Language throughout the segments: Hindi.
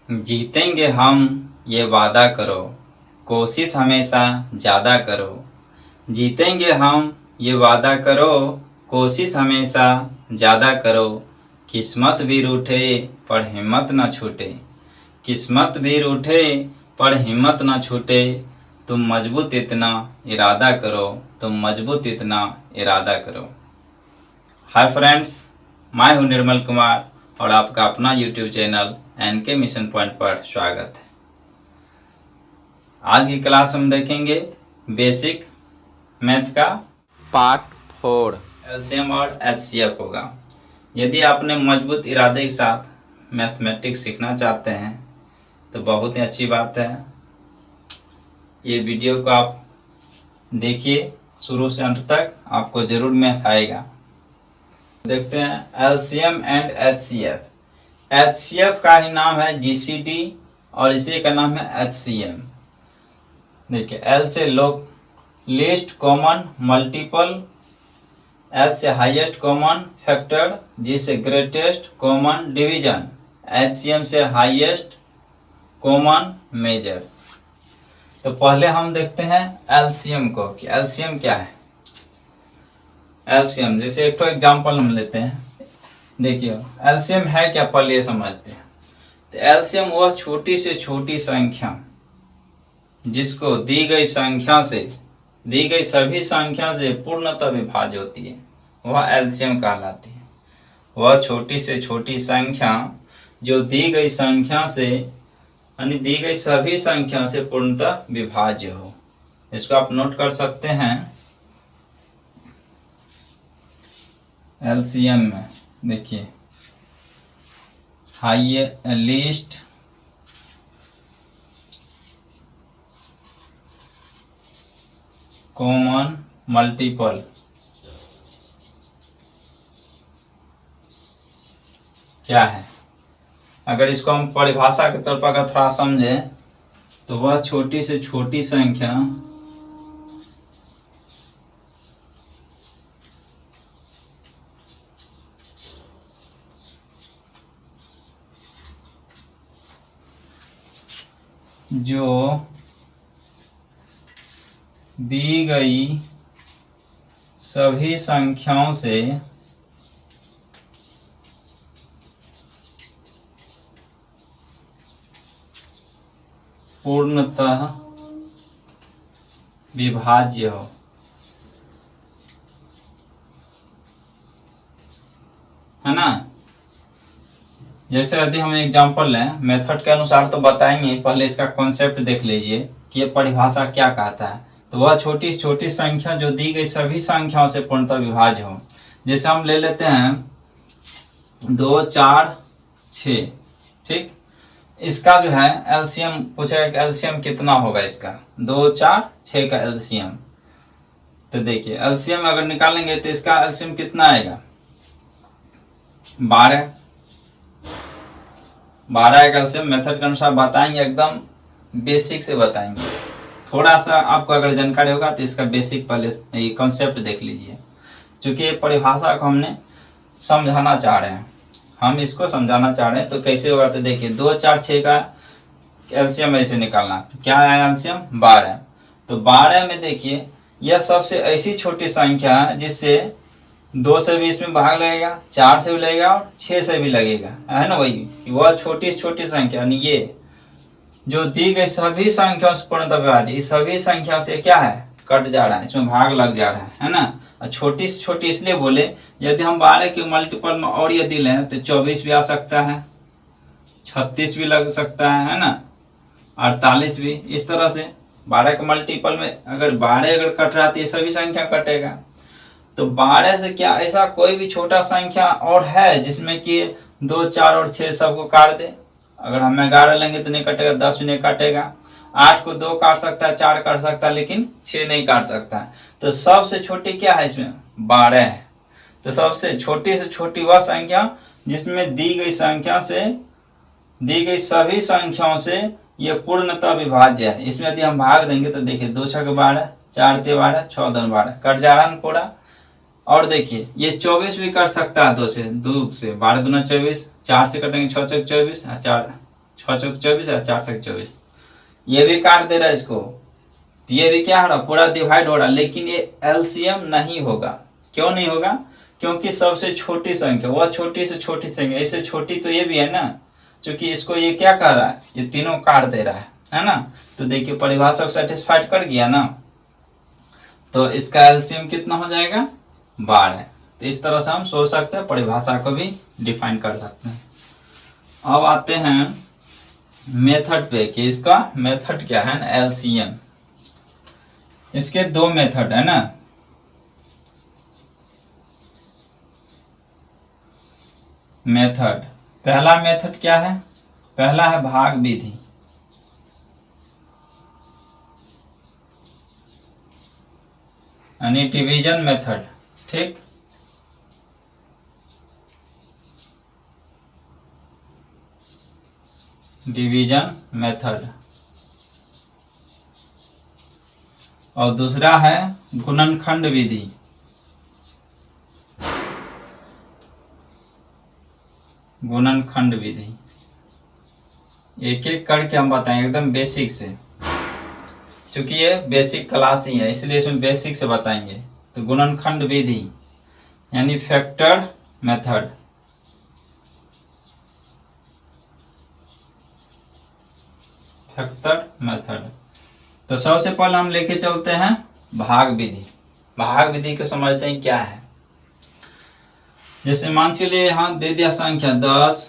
जीतेंगे हम ये वादा करो, कोशिश हमेशा ज़्यादा करो। जीतेंगे हम ये वादा करो, कोशिश हमेशा ज़्यादा करो। किस्मत भी रूठे पर हिम्मत न छूटे, किस्मत भी रूठे पर हिम्मत न छूटे। तुम मजबूत इतना इरादा करो, तुम मजबूत इतना इरादा करो। हाय फ्रेंड्स, मैं हूं निर्मल कुमार और आपका अपना YouTube channel NK mission point पर स्वागत है। आज की क्लास हम देखेंगे बेसिक मैथ का पार्ट 4, एलसीएम और एचसीएफ होगा। यदि आपने मजबूत इरादे के साथ मैथमेटिक्स सीखना चाहते हैं तो बहुत ही अच्छी बात है। ये वीडियो को आप देखिए शुरू से अंत तक, आपको ज़रूर मैथ आएगा। देखते हैं एलसीएम एंड एचसीएफ। एचसीएफ का ही नाम है जीसीडी और इसी का नाम है एचसीएम। देखिए, एल से लीस्ट कॉमन मल्टीपल, एच से हाईएस्ट कॉमन फैक्टर, जी से ग्रेटेस्ट कॉमन डिवीजन, एचसीएम से हाईएस्ट कॉमन मेजर। तो पहले हम देखते हैं एलसीएम को कि एलसीएम क्या है। एलसीएम जैसे एक तो एग्जांपल हम लेते हैं। देखिए एलसीएम है क्या, पहले समझते हैं। तो एलसीएम वह छोटी से छोटी संख्या जिसको दी गई सभी संख्या से पूर्णतः विभाज्य होती है, वह एलसीएम कहलाती है। वह छोटी से छोटी संख्या जो दी गई संख्या से यानी दी गई सभी संख्या से पूर्णतः विभाज्य हो। इसको आप नोट कर सकते हैं। एलसीएम में देखिए लीस्ट कॉमन मल्टीपल, क्या है। अगर इसको हम परिभाषा के तौर पर अगर थोड़ा समझें तो वह छोटी से छोटी संख्या जो दी गई सभी संख्याओं से पूर्णतः विभाज्य हो। है ना। जैसे यदि हम एग्जांपल लें, मेथड के अनुसार तो बताएंगे, पहले इसका कॉन्सेप्ट देख लीजिए कि ये परिभाषा क्या कहता है। तो वह छोटी से छोटी संख्या जो दी गई सभी संख्याओं से पूर्णतः विभाज्य हो। जैसे हम ले लेते हैं 2, 4, 6, ठीक। इसका जो है एलसीएम पूछेगा कि एलसीएम कितना होगा इसका, 2, 4, 6 का एलसीएम। तो देखिए एलसीएम अगर निकालेंगे तो इसका एलसीएम कितना आएगा, 12 का एलसीएम मेथड के अनुसार बताएंगे, एकदम बेसिक से बताएंगे। थोड़ा सा आपको अगर जानकारी होगा तो इसका बेसिक पहले ये कॉन्सेप्ट देख लीजिए। क्योंकि परिभाषा को हमने समझाना चाह रहे हैं, हम इसको समझाना चाह रहे हैं। तो कैसे होगा, तो देखिए 2, 4, 6 का एलसीएम ऐसे निकालना। तो क्या है एलसीएम, 12। तो 12 में देखिए यह सबसे ऐसी छोटी संख्या है जिससे 2 से भी इसमें भाग लगेगा, 4 से भी लगेगा और 6 से भी लगेगा, है ना। वही वह छोटी से छोटी संख्या यानी ये जो दी गई सभी संख्याओं से पूर्णतः विभाज्य, इस सभी संख्या से क्या है, कट जा रहा है, इसमें भाग लग जा रहा है ना। और छोटी से छोटी इसलिए बोले, यदि हम 12 के मल्टीपल में और यदि लें तो 24 भी आ सकता है, 36 भी लग सकता है ना, 48 भी। इस तरह से 12 के मल्टीपल में अगर 12 अगर कट रहा है तो ये सभी संख्या कटेगा। तो 12 से क्या ऐसा कोई भी छोटा संख्या और है जिसमें कि 2, 4 और 6 सबको काट दे। अगर हम 11 लेंगे तो नहीं कटेगा, 10 भी नहीं काटेगा, 8 को 2 काट सकता है, 4 काट सकता है, लेकिन 6 नहीं काट सकता है। तो सबसे छोटी क्या है इसमें, 12 है। तो सबसे छोटी से छोटी वह संख्या जिसमें दी गई सभी संख्याओं से ये पूर्णतः विभाज्य है। इसमें यदि हम भाग देंगे तो देखिए 2 छक 12, 4 ते 12, 6 दूनी 12, कट जा रहा है पूरा। और देखिए ये 24 भी कर सकता है, 2 से 12 दूना 24, 4 से कटेंगे 6 चौक 24, 4 6 चौक 24 और 4 7 24, ये भी काट दे रहा है इसको, तो ये भी क्या हो रहा, पूरा डिवाइड हो रहा, लेकिन ये एलसीएम नहीं होगा। क्यों नहीं होगा? क्योंकि सबसे छोटी संख्या वह छोटी से छोटी संख्या, इससे छोटी तो ये भी है ना, क्योंकि इसको ये क्या कर रहा है, ये तीनों काट दे रहा है ना। तो देखिए परिभाषा को सेटिस्फाइड कर गया ना, तो इसका एलसीएम कितना हो जाएगा, 12। तो इस तरह से हम सोच सकते हैं, परिभाषा को भी डिफाइन कर सकते हैं। अब आते हैं मेथड पे कि इसका मेथड क्या है ना, एलसीएम। इसके दो मेथड है ना, मेथड। पहला मेथड क्या है, पहला है भाग विधि। यानी डिवीजन मेथड, ठीक। Division method. और दूसरा है गुणनखंड विधि। गुणनखंड विधि एक एक करके हम बताएंगे एकदम बेसिक से, क्योंकि ये बेसिक क्लास ही है इसलिए इसमें बेसिक से बताएंगे। तो गुणनखंड विधि यानी फैक्टर मेथड। Factor method. तो सबसे पहले हम लेके चलते हैं भाग विधि। भाग विधि को समझते हैं क्या है। जैसे मान चलिए यहाँ दे दिया संख्या 10,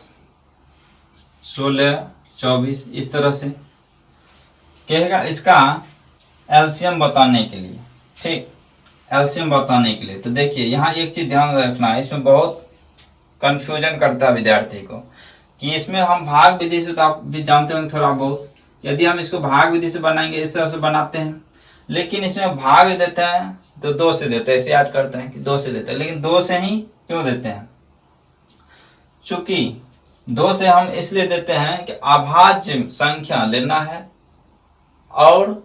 16, 24, इस तरह से कहेगा इसका एलसीएम बताने के लिए, ठीक, एलसीएम बताने के लिए। तो देखिए यहाँ एक चीज ध्यान रखना है, इसमें बहुत कंफ्यूजन करता है विद्यार्थी को कि इसमें हम भाग विधि से, तो आप भी जानते होंगे थोड़ा बहुत, यदि हम इसको भाग विधि से बनाएंगे इस तरह से बनाते हैं, लेकिन इसमें भाग देते हैं तो 2 से देते हैं, ऐसे याद करते हैं कि 2 से देते हैं, लेकिन 2 से ही क्यों देते हैं, चूंकि 2 से हम इसलिए देते हैं कि अभाज्य संख्या लेना है और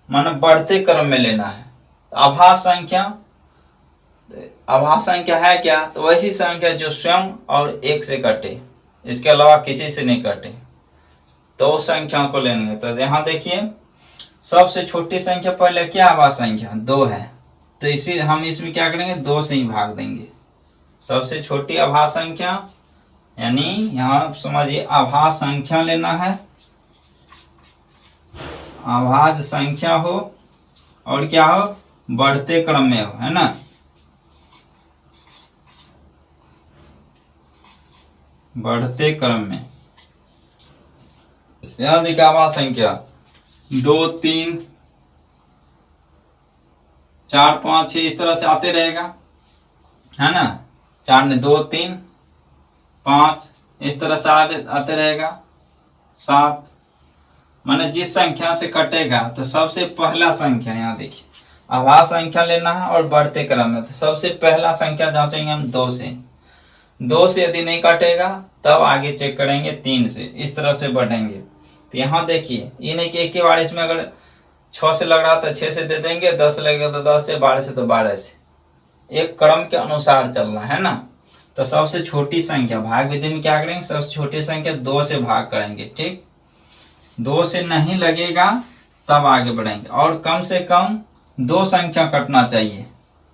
माने बढ़ते क्रम में लेना है। अभाज्य संख्या है क्या, तो वैसी संख्या जो स्वयं और 1 से कटे, इसके अलावा किसी से नहीं कटे, तो उस संख्या को लेंगे। तो यहाँ देखिए सबसे छोटी संख्या पहले क्या अभाज्य संख्या 2 है, तो इसी हम इसमें क्या करेंगे 2 से ही भाग देंगे। सबसे छोटी अभाज्य संख्या यानी यहाँ समझिए अभाज्य संख्या लेना है, अभाज्य संख्या हो और क्या हो, बढ़ते क्रम में हो, है ना। बढ़ते क्रम में यहाँ देखा अभाज्य संख्या 2, 3, 4, 5, 6 इस तरह से आते रहेगा, है ना। 4 ने 2, 3, 5 इस तरह से आते रहेगा, 7, माने जिस संख्या से कटेगा तो सबसे पहला संख्या यहाँ देखिए अभाज्य संख्या लेना है और बढ़ते क्रम में। तो सबसे पहला संख्या जांचेंगे हम 2 से। 2 से यदि नहीं कटेगा तब आगे चेक करेंगे 3 से, इस तरह से बढ़ेंगे। तो यहाँ देखिए ये नहीं कि एक ही बार इसमें अगर 6 से लग रहा था 6 से दे देंगे, 10 लगेगा तो 10 से, 12 से तो 12 से, एक क्रम के अनुसार चलना है ना। तो सबसे छोटी संख्या भाग विधि में क्या करेंगे, सबसे छोटी संख्या 2 से भाग करेंगे, ठीक। 2 से नहीं लगेगा तब आगे बढ़ेंगे, और कम से कम 2 संख्या कटना चाहिए,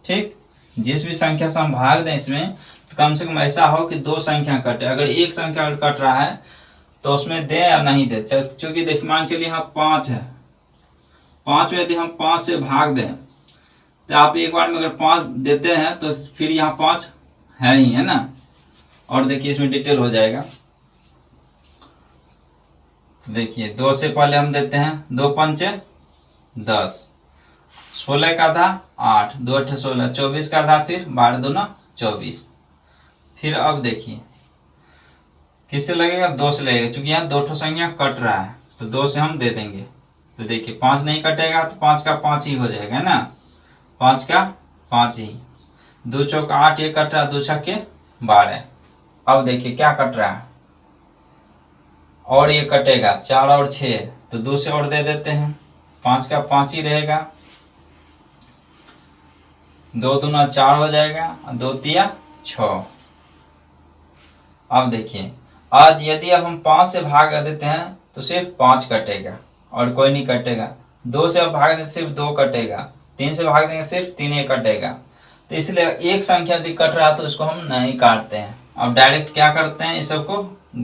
ठीक। जिस भी संख्या से हम भाग दें इसमें तो कम से कम ऐसा हो कि 2 संख्या कटे। अगर एक संख्या कट रहा है तो उसमें दे या नहीं दे, चूंकि देखिए मान चलिए यहाँ 5 है, 5 में यदि हम 5 से भाग दें तो आप एक बार में अगर 5 देते हैं तो फिर यहाँ 5 है ही, है ना। और देखिए इसमें डिटेल हो जाएगा। देखिए 2 से पहले हम देते हैं 2 पंचे 10, 16 का आधा 8, 2 अट्ठे 16, 24 का आधा फिर 12 दूना 24। फिर अब देखिए किससे लगेगा, 2 से लगेगा, क्योंकि यहाँ 2 संख्या कट रहा है तो 2 से हम दे देंगे। तो देखिए 5 नहीं कटेगा तो 5 का 5 ही हो जाएगा, है ना, 5 का 5 ही। 2 चौक 8 ये कट रहा है, 2 छक्के 12। अब देखिए क्या कट रहा है, और ये कटेगा 4 और 6, तो 2 से और दे देते हैं, 5 का 5 ही रहेगा, 2 दूना 4 हो जाएगा, 2 तिया 6। अब देखिए आज यदि अब हम 5 से भाग देते हैं तो सिर्फ 5 कटेगा और कोई नहीं कटेगा। 2 से अब भाग देते सिर्फ 2 कटेगा। 3 से भाग देंगे सिर्फ 3 ही कटेगा। तो इसलिए एक संख्या यदि कट रहा तो इसको हम नहीं काटते हैं। अब डायरेक्ट क्या करते हैं, इस सबको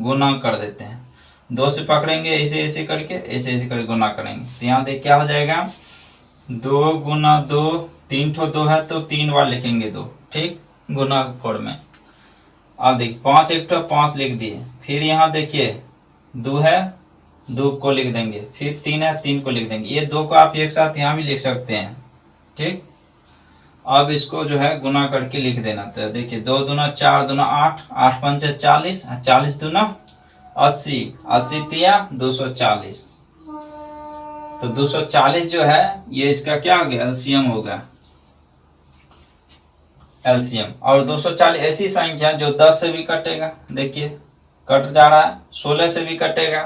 गुना कर देते हैं। 2 से पकड़ेंगे ऐसे ऐसे करके, ऐसे ऐसे करके गुना करेंगे। तो यहाँ देख क्या हो जाएगा, 2 गुना 2, 3 ठो 2 है तो 3 बार लिखेंगे 2, ठीक, गुना फॉर्म में। अब देखिए 5 एक ठो 5 लिख दिए। फिर यहाँ देखिए 2 है, 2 को लिख देंगे। फिर 3 है, 3 को लिख देंगे। ये 2 को आप एक साथ यहाँ भी लिख सकते हैं, ठीक। अब इसको जो है गुना करके लिख देना। तो देखिए 2 दूना 4 दूना 8, 8 पंचे 40, 40 दूना 80, 80 तिया 240। तो 240 जो है ये इसका क्या हो गया, एलसीएम होगा, एलसीएम। और 240 ऐसी संख्या जो 10 से भी कटेगा, देखिए कट जा रहा है, 16 से भी कटेगा।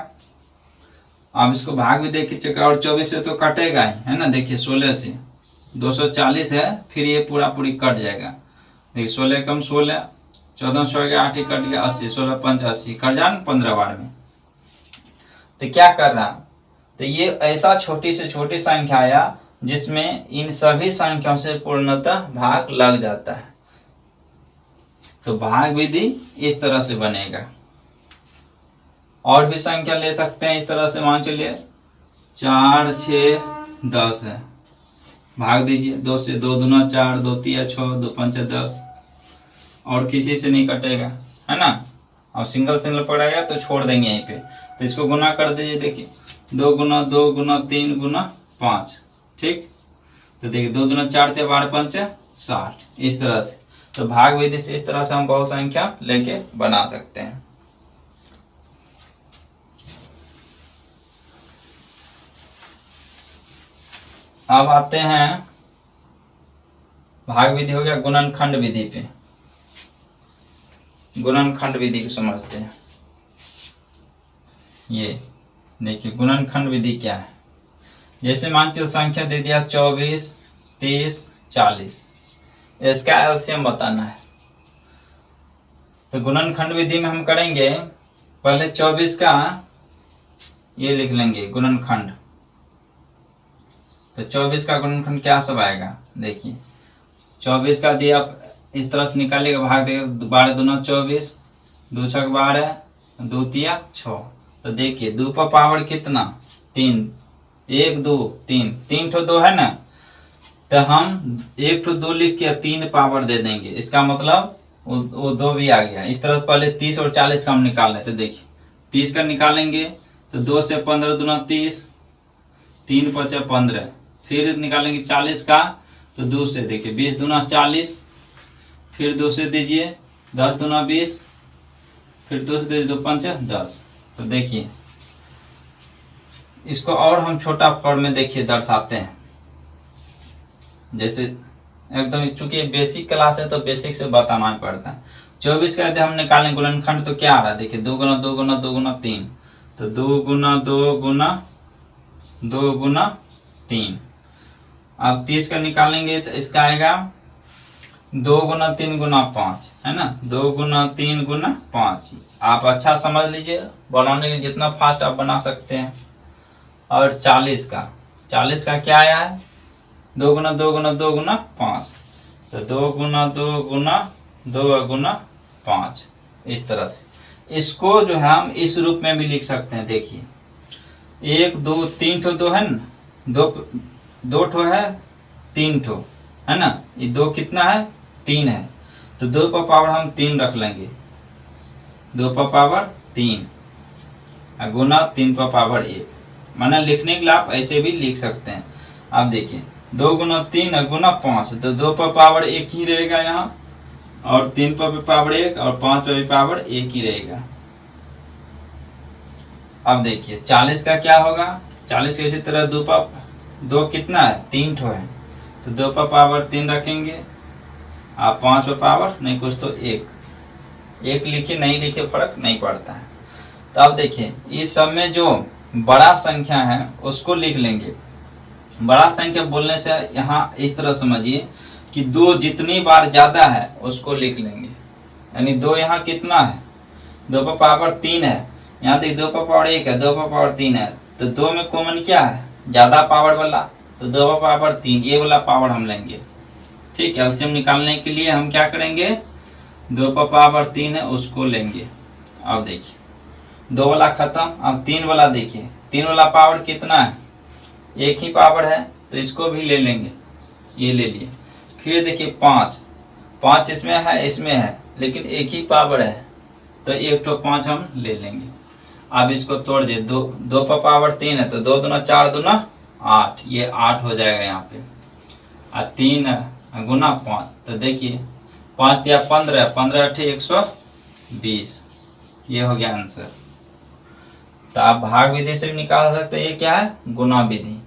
अब इसको भाग भी देखिए, और 24 से तो कटेगा ही, है ना। देखिए 16 से 240 है, फिर ये पूरा पूरी कट जाएगा। देखिए 16 कम 16, 14 सौ गया, 8 ही कट गया, 80, 16 पंच 80, कट जाए 15 बार में। तो क्या कर रहा, तो ये ऐसा छोटी से छोटी संख्या आया जिसमें इन सभी संख्याओं से पूर्णतः भाग लग जाता है। तो भाग विधि इस तरह से बनेगा। और भी संख्या ले सकते हैं इस तरह से, मान चलिए 4, 6, 10 है, भाग दीजिए 2 से, 2 दूना 4, 2 तिया 6, 2 पंचे 10। और किसी से नहीं कटेगा, है ना। अब सिंगल सिंगल पड़ेगा तो छोड़ देंगे यहीं पे। तो इसको गुना कर दीजिए, देखिए 2 गुना 2 गुना 3 गुना 5, ठीक। तो देखिए 2 दूना 4 थे, 12 पंचे 60, इस तरह से। तो भाग विधि से इस तरह से हम बहु संख्या लेके बना सकते हैं। अब आते हैं, भाग विधि हो गया, गुणनखंड विधि पे। गुणनखंड विधि को समझते हैं। ये देखिए गुणनखंड विधि क्या है। जैसे मान के संख्या दे दिया 24, 30, 40, इसका एलसीएम बताना है। तो गुणनखंड विधि में हम करेंगे, पहले 24 का ये लिख लेंगे गुणनखंड। तो 24 का गुणनखंड क्या सब आएगा, देखिए 24 का दिया आप इस तरह से निकालिएगा, भाग देगा 12 दूना 24, 2 छक 12, 2 तिया 6। तो देखिए 2 पर पावर कितना, 3, 1 2 3, 3 ठो 2 है ना। तो हम 1 ठो 2 लिख के 3 पावर दे देंगे, इसका मतलब वो 2 भी आ गया। इस तरह से पहले 30 और 40 का हम निकाल लेते। देखिए 30 का निकालेंगे तो 2 से 15 दूना 30, 3 पचा 15। फिर निकालेंगे 40 का तो 2 से, देखिए 20 दूना 40, फिर 2 से दीजिए 10 दूना 20, फिर 2 से दीजिए 2 पंचा 10। तो देखिए इसको और हम छोटा फॉर्म में देखिए दर्शाते हैं। जैसे एकदम, चूंकि बेसिक क्लास है तो बेसिक से बताना ही पड़ता है। 24 का यदि हम निकालें गुणनखंड तो क्या आ रहा है, देखिए 2 गुना 2 गुना 2 गुना 3, तो 2 गुना 2 गुना 2 गुना 3। अब 30 का निकालेंगे तो इसका आएगा 2 गुना 3 गुना 5, है ना, 2 गुना 3 गुना 5। आप अच्छा समझ लीजिए, बनाने के जितना फास्ट आप बना सकते हैं। और 40 का क्या आया है, 2 गुना 2 गुना 2 गुना 5, तो 2 गुना 2 गुना 2 गुना 5, इस तरह से। इसको जो है हम इस रूप में भी लिख सकते हैं। देखिए 1 2 3 ठो 2 है ना, 2 ठो है, 3 ठो है ना, ये 2 कितना है, 3 है। तो 2 पर पावर हम 3 रख लेंगे, 2 पर पावर 3 गुना 3 पर पावर 1। माना लिखने के लिए आप ऐसे भी लिख सकते हैं। आप देखिए 2 गुना 3 गुना 5, तो 2 पर पावर 1 ही रहेगा यहाँ, और 3 पर भी पावर 1, और 5 पर भी पावर 1 ही रहेगा। अब देखिए 40 का क्या होगा, 40 का इसी तरह 2 पर 2 कितना है, 3 ठो है, तो 2 पर पावर 3 रखेंगे। आप 5 पर पावर नहीं, कुछ तो 1 लिखे नहीं लिखे फर्क नहीं पड़ता है। तो अब देखिए इस सब में जो बड़ा संख्या है उसको लिख लेंगे। बड़ा संख्या बोलने से यहाँ इस तरह समझिए कि 2 जितनी बार ज्यादा है उसको लिख लेंगे। यानी 2 यहाँ कितना है, 2 पर पावर 3 है, यहाँ देखिए 2 पर पावर 1 है, 2 पर पावर 3 है, तो 2 में कॉमन क्या है, ज़्यादा पावर वाला, तो 2 पर पावर 3 ये वाला पावर हम लेंगे। ठीक है, एलसीएम निकालने के लिए हम क्या करेंगे, 2 पर पावर 3 है उसको लेंगे। अब देखिए 2 वाला खत्म, अब 3 वाला देखिए, 3 वाला पावर कितना है, 1 ही पावर है, तो इसको भी ले लेंगे, ये ले लिए। फिर देखिए 5 इसमें है, लेकिन 1 ही पावर है, तो 1 तो 5 हम ले लेंगे। अब इसको तोड़ दिए, 2 पर पावर 3 है, तो 2 दूना 4 दूना 8, ये 8 हो जाएगा यहाँ पे, और 3 गुना 5, तो देखिए 5 दिया 15, 15 8 120, ये हो गया आंसर। तो आप भाग विधि से भी निकाल सकते हैं, ये क्या है, गुणा विधि।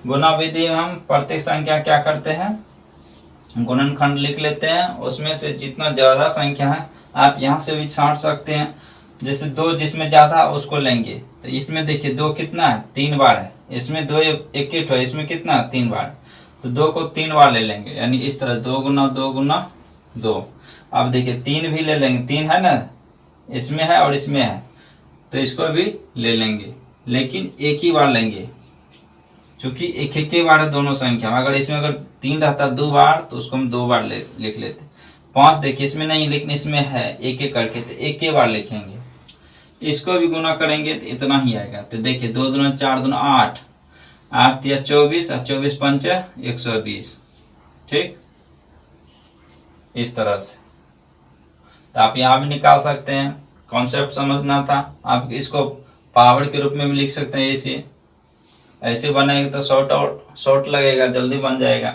गुणा विधि में हम प्रत्येक संख्या क्या करते हैं, गुणनखंड लिख लेते हैं, उसमें से जितना ज़्यादा संख्या है आप यहाँ से भी छांट सकते हैं। जैसे 2 जिसमें ज़्यादा उसको लेंगे, तो इसमें देखिए 2 कितना है, 3 बार है, इसमें 2 एक है, इसमें कितना है 3 बार, तो 2 को 3 बार ले लेंगे, यानी इस तरह 2 गुना 2 गुना 2। अब देखिए 3 भी ले लेंगे, 3 है ना, इसमें है और इसमें है, तो इसको भी ले लेंगे, लेकिन एक ही बार लेंगे, क्योंकि एक एक बार है दोनों संख्या। अगर इसमें अगर 3 रहता 2 बार, तो उसको हम 2 बार लिख लेते। 5 देखिए इसमें नहीं, लेकिन इसमें है, एक एक करके, तो एक ही बार लिखेंगे। इसको भी गुना करेंगे तो इतना ही आएगा। तो देखिए 2 दूना 4 दूना 8, 8 या 24, और 24 पंच 120। ठीक, इस तरह से तो आप यहाँ भी निकाल सकते हैं। कॉन्सेप्ट समझना था, आप इसको पावर के रूप में भी लिख सकते हैं। ऐसे बनेगा तो शॉर्ट लगेगा, जल्दी बन जाएगा,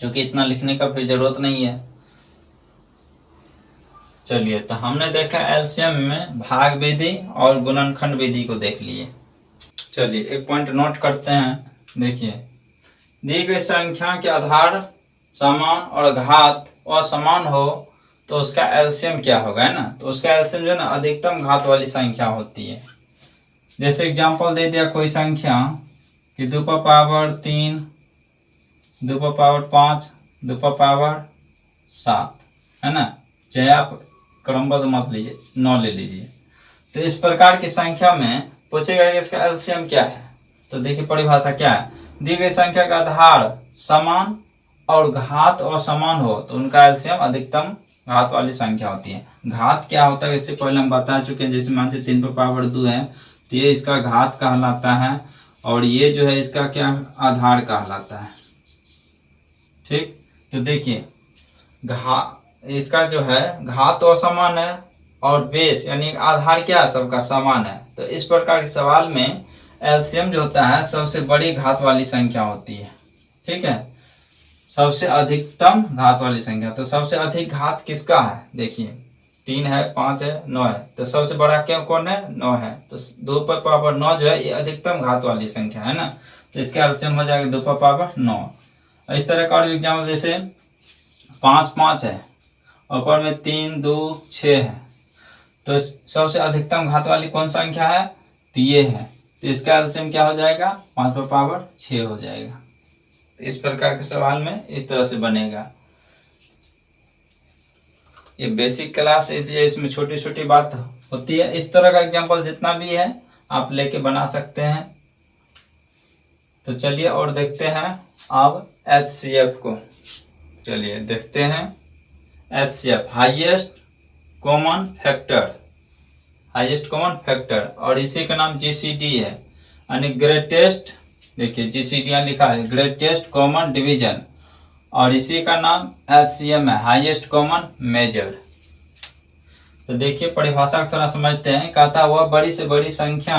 क्योंकि इतना लिखने का फिर जरूरत नहीं है। चलिए, तो हमने देखा एलसीएम में भाग विधि और गुणनखंड विधि को देख लिए। चलिए एक पॉइंट नोट करते हैं। देखिए, दी गई संख्या के आधार समान और घात असमान हो तो उसका एलसीएम क्या होगा, है ना। तो उसका एलसीएम जो है ना अधिकतम घात वाली संख्या होती है। जैसे एग्जांपल दे दिया कोई संख्या कि 2 पर पावर 3, 2 पर पावर 5, 2 पर पावर 7, है ना। चाहे आप क्रमबद्ध मत लीजिए, 9 ले लीजिए। तो इस प्रकार की संख्या में पूछेगा कि इसका एलसीएम क्या है। तो देखिए परिभाषा क्या है, दी गई संख्या का आधार समान और घात असमान हो तो उनका एलसीएम अधिकतम घात वाली संख्या होती है। घात क्या होता है इससे पहले हम बता चुके हैं। जैसे मान लीजिए 3 पर पावर 2 है, तो ये इसका घात कहलाता है, और ये जो है इसका क्या आधार कहलाता है। ठीक, तो देखिए इसका जो है घात तो असमान है और बेस यानी आधार क्या है, सबका समान है। तो इस प्रकार के सवाल में एलसीएम जो होता है सबसे बड़ी घात वाली संख्या होती है। ठीक है, सबसे अधिकतम घात वाली संख्या। तो सबसे अधिक घात किसका है, देखिए 3 है, 5 है, 9 है, तो सबसे बड़ा क्या कौन है, 9 है। तो 2 पर पावर 9 जो है ये अधिकतम घात वाली संख्या है ना, तो इसका एलसीएम हो जाएगा 2 पर पावर 9। इस तरह का और एग्जाम्पल जैसे 5 5 है, ऊपर में 3 2 6 है, तो सबसे अधिकतम घात वाली कौन संख्या है, तो ये है। तो इसका एलसीएम क्या हो जाएगा, 5 पर पावर 6 हो जाएगा। तो इस प्रकार के सवाल में इस तरह से बनेगा। ये बेसिक क्लास है, इसमें छोटी छोटी बात होती है। इस तरह का एग्जांपल जितना भी है आप लेके बना सकते हैं। तो चलिए और देखते हैं अब HCF को। चलिए देखते हैं HCF, highest common factor, highest common factor, और इसी का नाम GCD है, यानी ग्रेटेस्ट। देखिए GCD यहाँ लिखा है ग्रेटेस्ट कॉमन डिवीजन, और इसी का नाम HCM है, हाईएस्ट कॉमन मेजर। तो देखिए परिभाषा को थोड़ा समझते हैं। कहता हुआ बड़ी से बड़ी संख्या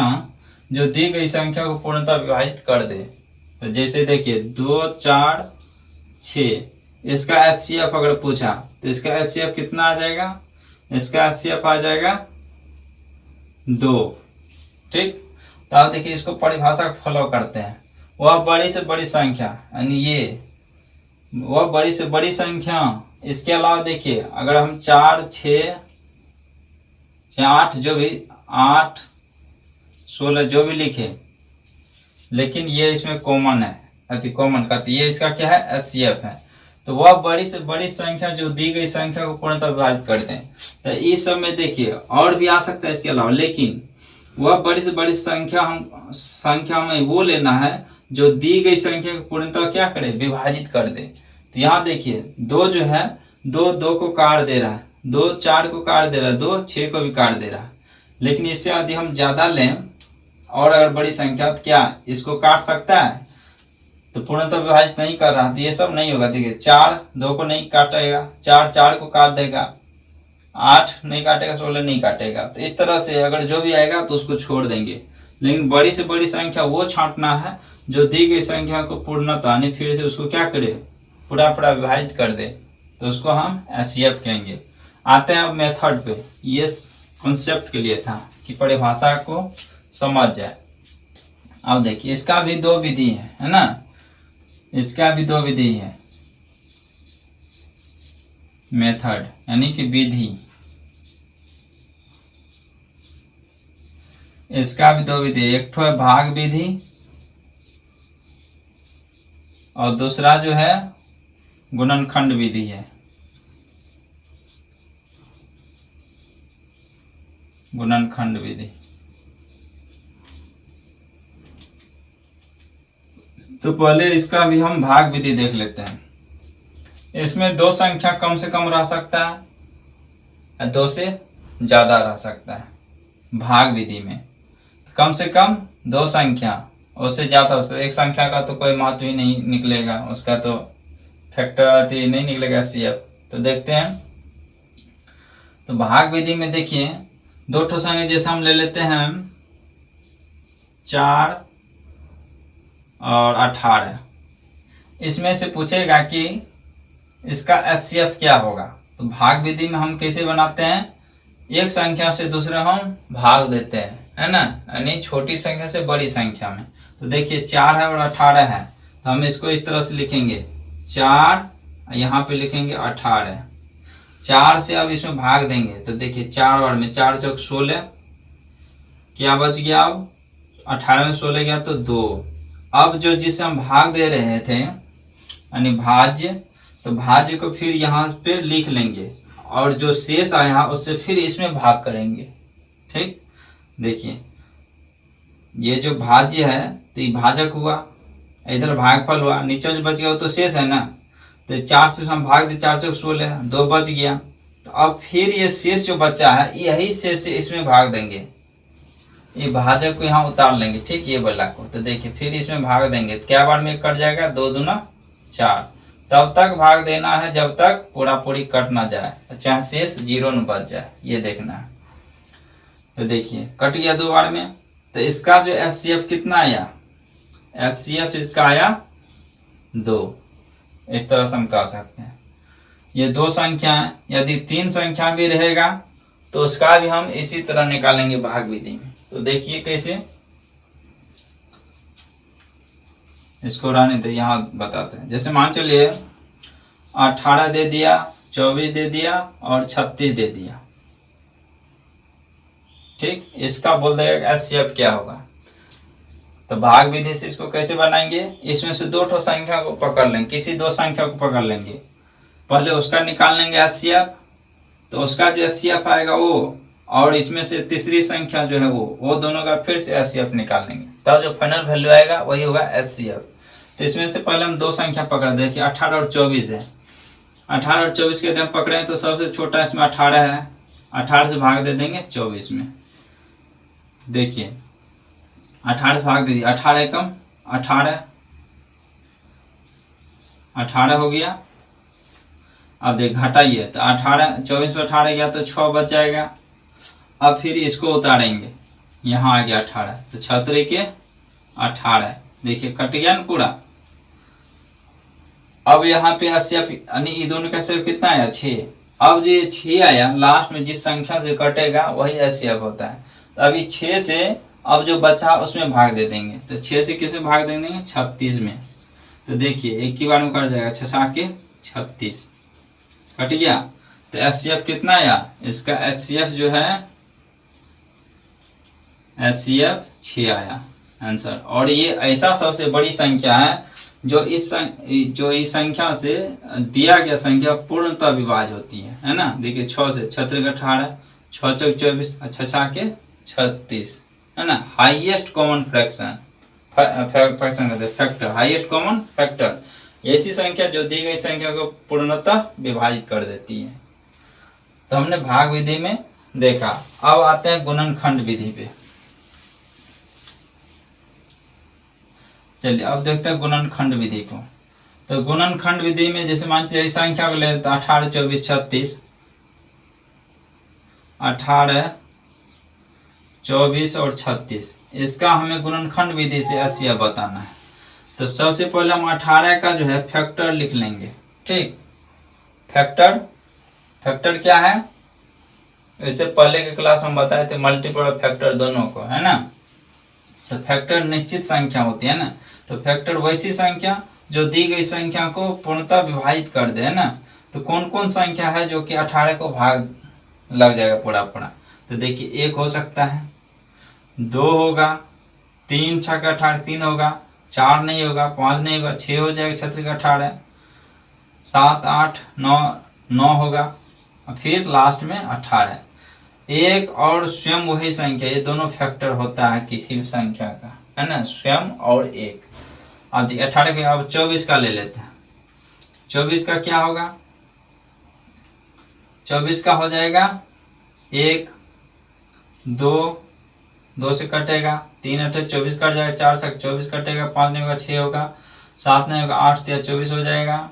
जो दी गई संख्या को पूर्णतः विभाजित कर दे। तो जैसे देखिए 2 4 6, इसका HCF अगर पूछा तो इसका HCF कितना आ जाएगा, इसका HCF आ जाएगा 2। ठीक, तो आप देखिए इसको परिभाषा को फॉलो करते हैं। वह बड़ी से बड़ी संख्या, यानी ये वह बड़ी से बड़ी संख्या। इसके अलावा देखिए अगर हम 4 6 8 जो भी 8 16 जो भी लिखे, लेकिन ये इसमें कॉमन है, अति कॉमन का, तो ये इसका क्या है HCF है। तो तो वह बड़ी से बड़ी संख्या जो दी गई संख्या को पूर्णतः विभाजित करते हैं। तो इस सब में देखिए और भी आ सकता है इसके अलावा, लेकिन वह बड़ी से बड़ी संख्या में वो लेना है जो दी गई संख्या को पूर्णतः क्या करे, विभाजित कर दे। तो यहाँ देखिए 2 जो है 2 को काट दे रहा है, 2 4 को काट दे रहा है, 2 6 को भी काट दे रहा है। लेकिन इससे यदि हम ज्यादा लें और अगर बड़ी संख्या तो क्या इसको काट सकता है, तो पूर्णतः विभाजित नहीं कर रहा, तो ये सब नहीं होगा। देखिए 4 2 को नहीं काटेगा, 4 4 को काट देगा, 8 नहीं काटेगा, 16 नहीं काटेगा। तो इस तरह से अगर जो भी आएगा तो उसको छोड़ देंगे। लेकिन बड़ी से बड़ी संख्या वो छांटना है जो दी गई संख्या को पूर्णतः यानी फिर से उसको क्या करे, पूरा विभाजित कर दे, तो उसको हम एचसीएफ कहेंगे। आते हैं अब मेथड पे। ये कॉन्सेप्ट के लिए था कि परिभाषा को समझ जाए। अब देखिए इसका भी 2 विधि है ना, इसका भी 2 विधि है। मेथड यानी कि विधि, इसका भी 2 विधि, एक तो है भाग विधि और दूसरा जो है गुणनखंड विधि है। गुणनखंड विधि। तो पहले इसका भी हम भाग विधि देख लेते हैं। इसमें 2 संख्या कम से कम रह सकता है, 2 से ज्यादा रह सकता है। भाग विधि में कम से कम 2 संख्या, उससे ज्यादा हो सकता है। एक संख्या का तो कोई महत्व ही नहीं निकलेगा, उसका तो फैक्टर नहीं निकलेगा सीएफ। तो देखते हैं। तो भाग विधि में देखिए 2 ठो संख्या जैसे हम ले लेते हैं 4 और 18। इसमें से पूछेगा कि इसका एचसीएफ क्या होगा। तो भाग विधि में हम कैसे बनाते हैं, एक संख्या से दूसरे हम भाग देते हैं, है ना, यानी छोटी संख्या से बड़ी संख्या में। तो देखिए 4 है और 18 है, तो हम इसको इस तरह से लिखेंगे 4, यहाँ पे लिखेंगे 18। 4 से अब इसमें भाग देंगे तो देखिए 4 बार में 4 चौक 16, क्या बच गया, अब 18 में 16 गया तो 2। अब जो जिसे हम भाग दे रहे थे यानी भाज्य, तो भाज्य को फिर यहाँ पे लिख लेंगे और जो शेष आया उससे फिर इसमें भाग करेंगे। ठीक, देखिए ये जो भाज्य है तो ये भाजक हुआ, इधर भागफल हुआ, नीचे जो बच गया वो तो शेष है ना। तो 4 से हम भाग दे, 4 चौक 16, 2 बच गया। तो अब फिर ये शेष जो बचा है यही शेष से इसमें भाग देंगे, ये भाजक को यहाँ उतार लेंगे। ठीक, ये वाला को तो देखिए फिर इसमें भाग देंगे तो क्या बार में कट जाएगा, 2 दूना 4। तब तक भाग देना है जब तक पूरा पूरी कट ना जाए, चाहे शेष 0 न बच जाए, ये देखना है। तो देखिए कट गया 2 बार में। तो इसका जो एचसीएफ कितना आया, एचसीएफ इसका आया 2। इस तरह से हम कह सकते हैं। ये 2 संख्या है, यदि 3 संख्या भी रहेगा तो उसका भी हम इसी तरह निकालेंगे भाग विधि में। तो देखिए कैसे, इसको रहने दे, यहाँ बताते हैं। जैसे मान चलिए 18 दे दिया, 24 दे दिया और 36 दे दिया। ठीक, इसका बोल देगा एचसीएफ क्या होगा। तो भाग विधि से इसको कैसे बनाएंगे, इसमें से 2 ठो संख्या को पकड़ लेंगे, किसी 2 संख्या को पकड़ लेंगे, पहले उसका निकाल लेंगे एचसीएफ। तो उसका जो एचसीएफ आएगा वो, और इसमें से तीसरी संख्या जो है वो दोनों का फिर से एचसीएफ निकाल लेंगे, तब जो फाइनल वैल्यू आएगा वही होगा एचसीएफ। तो इसमें से पहले हम 2 संख्या पकड़ दें कि 18 और 24 है। 18 और 24 के यदि हम पकड़े तो सबसे छोटा इसमें 18 है, 18 से भाग दे देंगे 24 में। देखिए 18 से भाग दे दिया, 18 कम 18 हो गया। अब देख घटाइए तो 18, 24 पे 18 गया तो 6 बच जाएगा। अब फिर इसको उतारेंगे, यहाँ आ गया 18, तो 6 के 18, देखिए कट गया ना पूरा। अब यहाँ पे एचसीएफ यानी ये दोनों का एचसीएफ कितना आया, 6। अब जो ये 6 आया लास्ट में जिस संख्या से कटेगा वही एचसीएफ होता है। तो अभी 6 से अब जो बचा उसमें भाग दे देंगे। तो 6 से किसमें भाग दे देंगे, 36 में। तो देखिए एक ही बार में कट जाएगा, 6 के 36 कट गया। तो एचसीएफ कितना आया, इसका एचसीएफ जो है एचसीएफ 6 आया आंसर। और ये ऐसा सबसे बड़ी संख्या है जो इस संख्या से दिया गया संख्या पूर्णतः विभाज्य होती है ना। देखिए 6 से 6 त्रिक 18, 6 चौक 24, 6 के 36, है ना। हाईएस्ट कॉमन फ्रैक्शन, फ्रैक्शन कहते हैं फैक्टर, हाईएस्ट कॉमन फैक्टर, ऐसी संख्या जो दी गई संख्या को पूर्णतः विभाजित कर देती है। तो हमने भाग विधि में देखा। अब आते हैं गुणनखंड विधि पे। चलिए अब देखते हैं गुणनखंड विधि को। तो गुणनखंड विधि में जैसे मान लीजिए संख्या को ले तो 18, 24, 36, 18, 24 और 36, इसका हमें गुणनखंड विधि से अवश्य बताना है। तो सबसे पहले हम 18 का जो है फैक्टर लिख लेंगे। ठीक, फैक्टर क्या है, इससे पहले के क्लास में बताए थे मल्टीपल और फैक्टर दोनों को, है ना। तो फैक्टर निश्चित संख्या होती है ना। तो फैक्टर वैसी संख्या जो दी गई संख्या को पूर्णतः विभाजित कर दे, है ना। तो कौन कौन संख्या है जो कि 18 को भाग लग जाएगा पूरा पूरा। तो देखिए 1 हो सकता है, 2 होगा, 3 6 का 18 3 होगा, 4 नहीं होगा, 5 नहीं होगा, 6 हो जाएगा 6 त्रिक 18, 7 8 9 होगा, फिर लास्ट में 18। एक और स्वयं वही संख्या, ये दोनों फैक्टर होता है किसी भी संख्या का, है ना, स्वयं और एक। आदि 18 के अब 24 का ले लेते हैं। 24 का क्या होगा, 24 का हो जाएगा 1 2, 2 से कटेगा, 3 8 24 कट जाएगा, 4 से 24 कटेगा, 5 नहीं होगा 6 होगा, 7 नहीं होगा 8 3 24 हो जाएगा,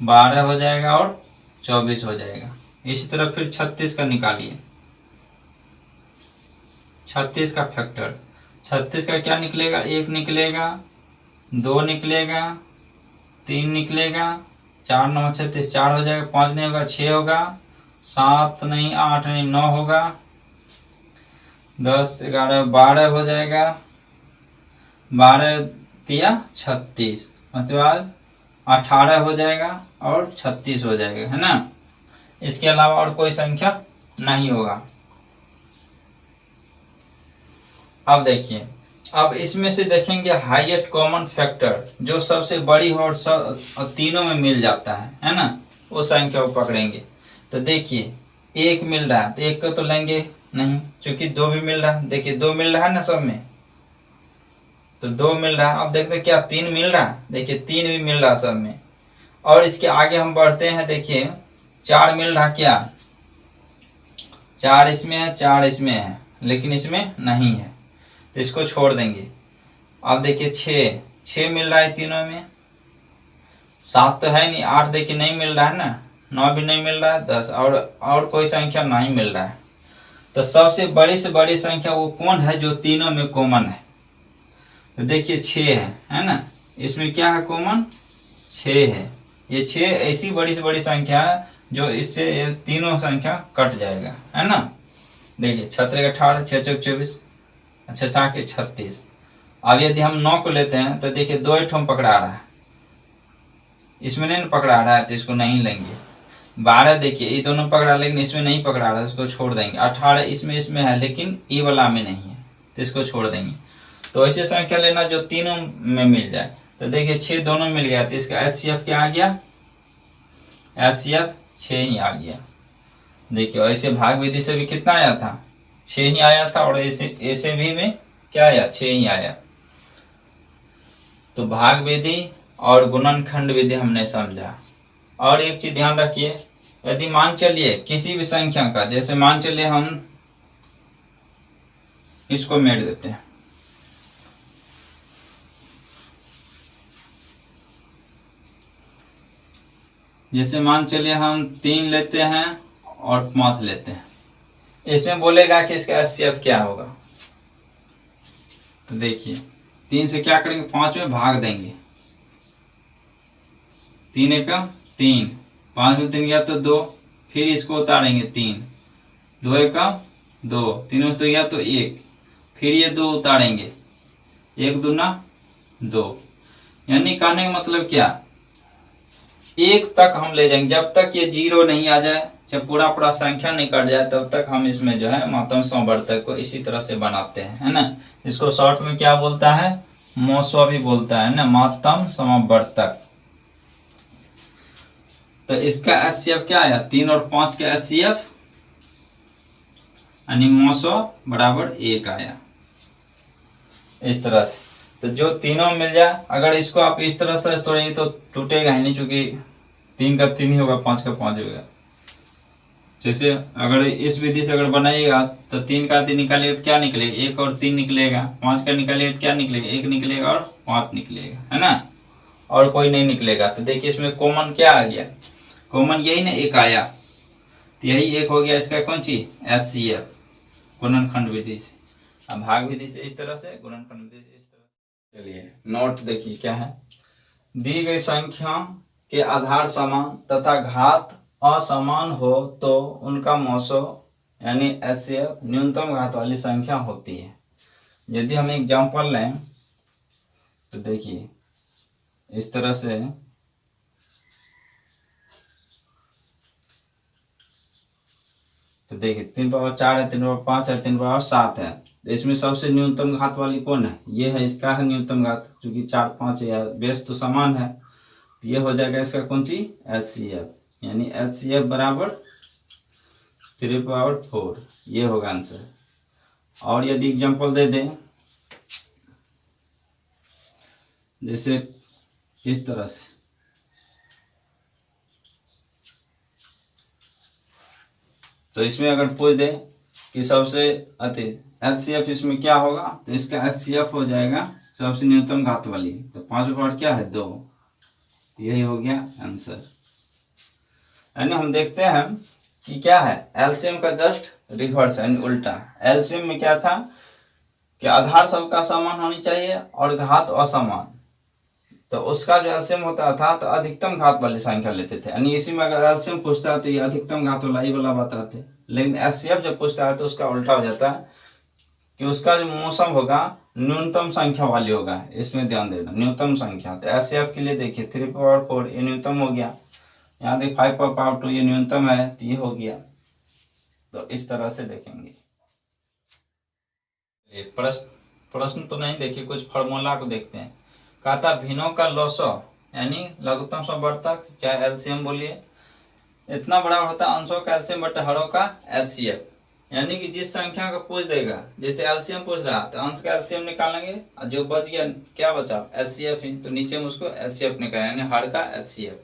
12 हो जाएगा और 24 हो जाएगा। इसी तरह फिर 36 का निकालिए। 36 का फैक्टर, 36 का क्या निकलेगा, 1 निकलेगा, 2 निकलेगा, 3 निकलेगा, 4 9 36, 4 हो जाएगा, 5 नहीं होगा 6 होगा, 7 नहीं 8 नहीं 9 होगा, 10 11 12 हो जाएगा, 12 तिया 36, मतलब 18 हो जाएगा और 36 हो जाएगा, है ना। इसके अलावा और कोई संख्या नहीं होगा। अब देखिए, अब इसमें से देखेंगे हाईएस्ट कॉमन फैक्टर जो सबसे बड़ी हो और तीनों में मिल जाता है ना, वो संख्या को पकड़ेंगे। तो देखिए 1 मिल रहा है तो 1 को तो लेंगे नहीं, क्योंकि 2 भी मिल रहा है। देखिए 2 मिल रहा है ना सब में, तो 2 मिल रहा है। अब देखते हैं क्या 3 मिल रहा है, देखिए 3 भी मिल रहा है सब में। और इसके आगे हम बढ़ते हैं, देखिए 4 मिल रहा, क्या 4 इसमें है, 4 इसमें है, लेकिन इसमें नहीं है, तो इसको छोड़ देंगे। अब देखिए 6 मिल रहा है तीनों में, 7 तो है नहीं, 8 देखिए नहीं मिल रहा है ना, 9 भी नहीं मिल रहा है, 10 और कोई संख्या नहीं मिल रहा है। तो सबसे बड़ी से बड़ी संख्या वो कौन है जो तीनों में कॉमन है। तो देखिए 6 है ना, इसमें क्या है कॉमन, 6 है। ये 6 ऐसी बड़ी से बड़ी संख्या है जो इससे तीनों संख्या कट जाएगा, है ना। देखिए 6 त्रिक 18, 6 चौक 24, 6 के 36। अब यदि हम 9 को लेते हैं तो देखिए 2 ठोम पकड़ा रहा है, इसमें नहीं पकड़ा रहा है तो इसको नहीं लेंगे। 12 देखिए ये दोनों पकड़ा, लेकिन इसमें नहीं पकड़ा रहा है, इसको छोड़ देंगे। 18 इसमें है, लेकिन ई वाला में नहीं है, तो इसको छोड़ देंगे। तो ऐसे संख्या लेना जो तीनों में मिल जाए। तो देखिए 6 दोनों मिल गया, तो इसका एचसीएफ क्या आ गया, एचसीएफ 6 ही आ गया। देखिए ऐसे भाग विधि से भी कितना आया था, 6 ही आया था, और ऐसे भी में क्या आया, 6 ही आया। तो भाग विधि और गुणनखंड विधि हमने समझा। और एक चीज ध्यान रखिए, यदि मान चलिए किसी भी संख्या का, जैसे मान चलिए हम इसको मेट देते हैं, जैसे मान चलिए हम 3 लेते हैं और 5 लेते हैं, इसमें बोलेगा कि इसका एचसीएफ क्या होगा। तो देखिए 3 से क्या करेंगे, 5 में भाग देंगे, 3 एकम 3, 5 में 3 गया तो 2, फिर इसको उतारेंगे 3, 2 एकम 2, 3 में 2 गया तो 1, फिर ये 2 उतारेंगे, 1 दूना 2। यानी कहने का मतलब क्या, 1 तक हम ले जाएंगे, जब तक ये 0 नहीं आ जाए, जब पूरा पूरा संख्या नहीं कट जाए, तब तक हम इसमें जो है मातम संवर्धक को इसी तरह से बनाते हैं, है ना। इसको शॉर्ट में क्या बोलता है, मोसो भी बोलता है ना, महत्तम समवर्तक। तो इसका एचसीएफ क्या आया, 3 और 5 का एचसीएफ यानी मोसो बराबर 1 आया। इस तरह से तो जो तीनों मिल जाए, अगर इसको आप इस तरह से तोड़ेंगे तो टूटेगा ही नहीं, क्योंकि 3 का 3 ही होगा, 5 का 5 होगा। जैसे अगर इस विधि से अगर बनाइएगा तो 3 का 3 निकालिएगा तो क्या निकलेगा, 1 और 3 निकलेगा। 5 का निकालिएगा तो क्या निकलेगा, 1 निकलेगा और 5 निकलेगा, है ना, और कोई नहीं निकलेगा। तो देखिए इसमें कॉमन क्या आ गया, कॉमन यही ना 1 आया, तो यही 1 हो गया इसका कौन सी, एचसीएफ, गुणनखंड विधि से। अब भाग विधि से इस तरह से, गुणनखंड विधि से इस तरह से। चलिए नोट देखिए क्या है, दी गई संख्या के आधार समान तथा घात असमान हो तो उनका मोसो यानी एचसीएफ न्यूनतम घात वाली संख्या होती है। यदि हम एग्जाम्पल लें तो देखिए इस तरह से, तो देखिए 3 पावर 4 है, 3 पावर 5 है, 3 पावर 7 है। तो इसमें सबसे न्यूनतम घात वाली कौन है, ये है, इसका है न्यूनतम घात, क्योंकि 4 5 है, बेस तो समान है। तो ये हो जाएगा इसका कौन सी, एचसीएफ, यानी एचसीएफ बराबर 3 पावर 4, ये होगा आंसर। और यदि एग्जांपल दे दें जैसे इस तरह से, तो इसमें अगर पूछ दे कि सबसे एचसीएफ इसमें क्या होगा, तो इसका एचसीएफ हो जाएगा सबसे न्यूनतम घात वाली, तो 5 पावर क्या है 2, तो यही हो गया आंसर। यानी हम देखते हैं कि क्या है, एलसीएम का जस्ट रिवर्स यानी उल्टा। एलसीएम में क्या था कि आधार सबका समान होनी चाहिए और घात असमान, तो उसका जो एलसीएम होता था तो अधिकतम घात वाली संख्या लेते थे, यानी इसी में अगर एलसीएम पूछता है तो ये अधिकतम घात वाला ही वाला बताते। लेकिन एचसीएफ जब पूछता है तो उसका उल्टा हो जाता है कि उसका जो मौसम होगा न्यूनतम संख्या वाली होगा, इसमें ध्यान देना, न्यूनतम संख्या। तो एचसीएफ के लिए देखिए 3 पावर 4 ये न्यूनतम हो गया, यहाँ देखिए 5 पावर 2 ये न्यूनतम है, तो ये हो गया। तो इस तरह से देखेंगे। प्रश्न तो नहीं, देखिए कुछ फॉर्मूला को देखते हैं। कहता भिन्नों का लॉसो यानी लघुत्तम समवर्तक चाहे एलसीएम बोलिए, इतना बड़ा होता है अंशों का एलसीएम बटे हरों का एचसीएफ। यानी कि जिस संख्या का पूछ देगा, जैसे एलसीएम पूछ रहा तो अंश का एलसीएम निकालेंगे और जो बच गया क्या बचा, एचसीएफ ही, तो नीचे में उसको एचसीएफ निकालेंगे यानी हर का एचसीएफ।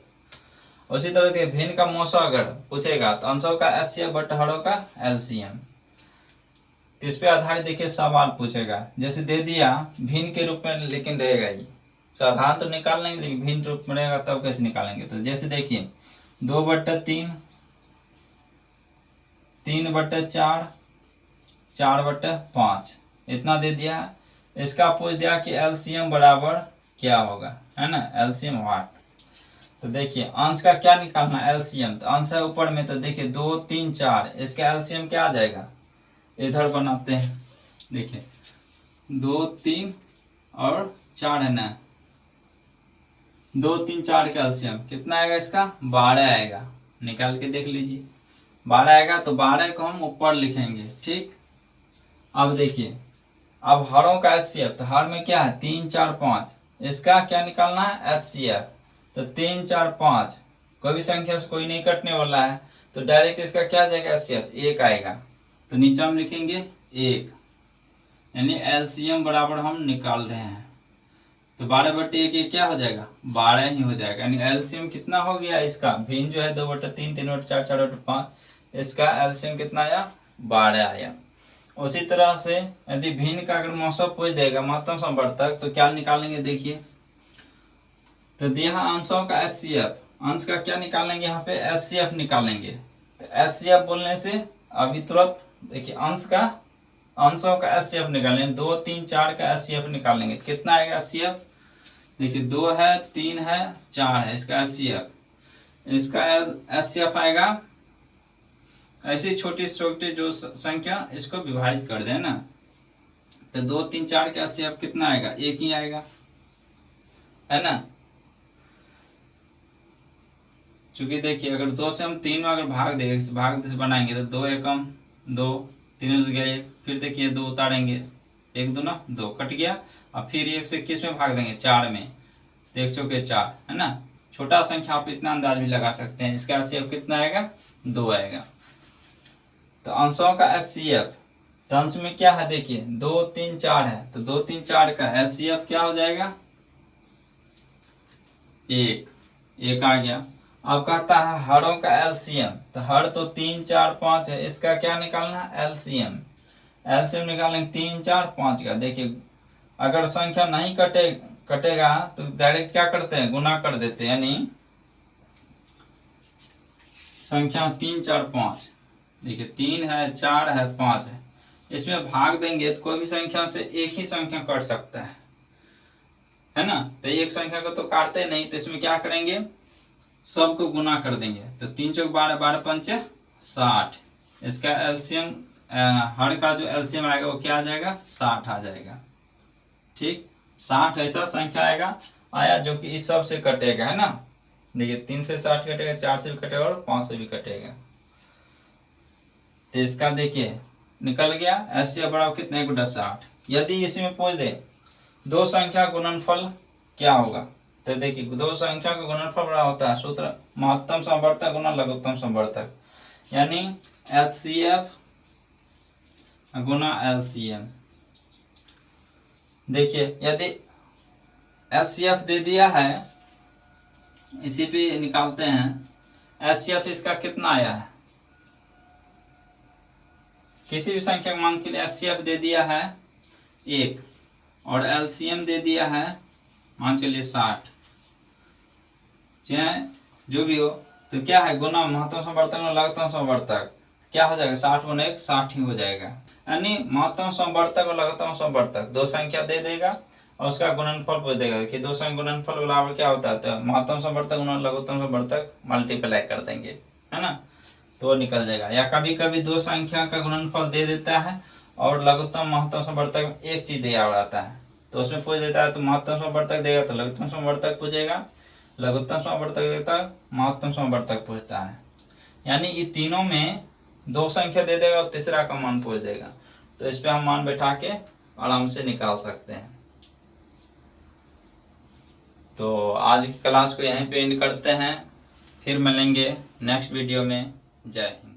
उसी तरह देखिए भिन्न का मोसो अगर पूछेगा तो अंशों का एचसीएफ बटे हरों का एलसीएम। इस पे आधारित देखिए सवाल पूछेगा, जैसे दे दिया भिन्न के रूप में लेकिन रहेगा ये, साधारण तो निकाल लेंगे लेकिन भिन्न रूप में रहेगा तब कैसे निकालेंगे। तो जैसे देखिए 2/3, 3/4, 4/5 इतना दे दिया। इसका पूछ दिया कि एलसीएम बराबर क्या होगा, है ना, एलसीएम वाट। तो देखिए अंश का क्या निकालना, एलसीएम, तो अंश है ऊपर में, तो देखिए 2 3 4, इसका एलसीएम क्या आ जाएगा, इधर बनाते हैं, देखिए 2 3 और 4 है ना, 2 3 4 का एलसीएम कितना आएगा, इसका 12 आएगा, निकाल के देख लीजिए 12 आएगा। तो 12 को हम ऊपर लिखेंगे, ठीक। अब देखिए अब हरों का एचसीएफ, तो हर में क्या है 3 4 5, इसका क्या निकालना है एचसीएफ, तो 3 4 5 कोई भी संख्या से कोई नहीं कटने वाला है, तो डायरेक्ट इसका क्या जाएगा एचसीएफ 1 आएगा, तो नीचे हम लिखेंगे 1, यानी एलसीएम बराबर हम निकाल रहे हैं। तो 12/1 ये क्या हो जाएगा 12 ही हो जाएगा, यानी एलसीएम कितना हो गया इसका, भिन्न जो है 2/3, 3/4, 4/5, इसका एलसीएम कितना आया 12 आया। उसी तरह से यदि भिन्न का अगर मौसम पूछ देगा महत्तम समवर्तक, तो क्या निकालेंगे देखिए, तो दिया अंशों का एचसीएफ, अंश का क्या निकालेंगे यहाँ पे एचसीएफ निकालेंगे। तो एचसीएफ बोलने से अभी तुरंत देखिए अंशों का एचसीएफ निकालेंगे, 2 3 4 का एचसीएफ निकालेंगे, कितना आएगा एचसीएफ, देखिए 2 है 3 है 4 है, इसका एचसीएफ, इसका एचसीएफ आएगा। ऐसी छोटी छोटी जो संख्या इसको विभाजित कर देना, तो 2 3 4 का एचसीएफ कितना आएगा 1 ही आएगा, है ना। चूंकि देखिए अगर 2 से हम 3 में अगर भाग से बनाएंगे तो 2 एकम 2, 3 हो गया 1, फिर देखिए 2 उतारेंगे 1 दूना 2 कट गया। अब फिर 1 से किस में भाग देंगे, 4 में, तो 1 चौके 4 है ना। छोटा संख्या आप इतना अंदाज भी लगा सकते हैं, इसका एचसीएफ कितना आएगा, 2 आएगा। तो अंशों का एचसीएफ, तो अंश में क्या है देखिए 2 3 4 है, तो 2 3 4 का एचसीएफ क्या हो जाएगा, 1 आ गया। अब कहता है हरों का एलसीएम, तो हर तो 3 4 5 है, इसका क्या निकालना है, एलसीएम। एलसीएम निकालेंगे 3 4 5 का। देखिए अगर संख्या नहीं कटेगा तो डायरेक्ट क्या करते हैं, गुना कर देते हैं, यानी संख्या 3 4 5, देखिए 3 है 4 है 5 है, इसमें भाग देंगे तो कोई भी संख्या से एक ही संख्या कट सकता है ना। तो एक संख्या को तो काटते नहीं, तो इसमें क्या करेंगे, सबको गुना कर देंगे। तो 3 चौक 12 12 पंचे 60, इसका एलसीएम हर का जो एलसीएम आएगा वो क्या आ जाएगा, 60 आ जाएगा। ठीक, 60 ऐसा संख्या आया जो कि इस सब से कटेगा, है ना। देखिए 3 से 60 कटेगा, 4 से भी कटेगा और 5 से भी कटेगा। तो इसका देखिए निकल गया एचसीएफ बराबर कितने, 1/60। यदि इसी में पूछ दे दो संख्या गुणनफल क्या होगा, तो देखिए दो संख्या का गुणनफल बड़ा होता है, सूत्र महत्तम समवर्तक गुना लघुत्तम समवर्तक, यानी एचसीएफ गुना एलसीएम। देखिए यदि एचसीएफ दे दिया है, इसी पे निकालते हैं। एचसीएफ इसका कितना आया है, किसी भी संख्या के मान के लिए एचसीएफ दे दिया है 1 और एलसीएम दे दिया है मान चलिए 60, चाहे जो भी हो, तो क्या है गुना महत्तम समवर्तक और लघुत्तम समवर्तक, क्या हो जाएगा 60 गुना 1 60 ही हो जाएगा। यानी महत्तम समवर्तक और लघुत्तम समवर्तक दो संख्या दे देगा और उसका गुणनफल पूछ देगा कि दो संख्या गुणनफल बराबर क्या होता है, तो महत्तम समवर्तक गुना लघुत्तम समवर्तक मल्टीप्लाई कर देंगे, है ना, तो निकल जाएगा। या कभी कभी दो संख्या का गुणनफल दे देता है और लघुत्तम महत्तम समवर्तक एक चीज दिया रहता है, तो उसमें पूछ देता है, तो महत्तम समवर्तक देगा तो लघुत्तम समवर्तक पूछेगा, लघुत्तम समवर्तक देता महत्तम समवर्तक पूछता है। यानी ये तीनों में दो संख्या दे देगा और तीसरा का मान पूछ देगा, तो इस पे हम मान बैठा के आराम से निकाल सकते हैं। तो आज की क्लास को यहीं पे एंड करते हैं, फिर मिलेंगे नेक्स्ट वीडियो में। जय हिंद।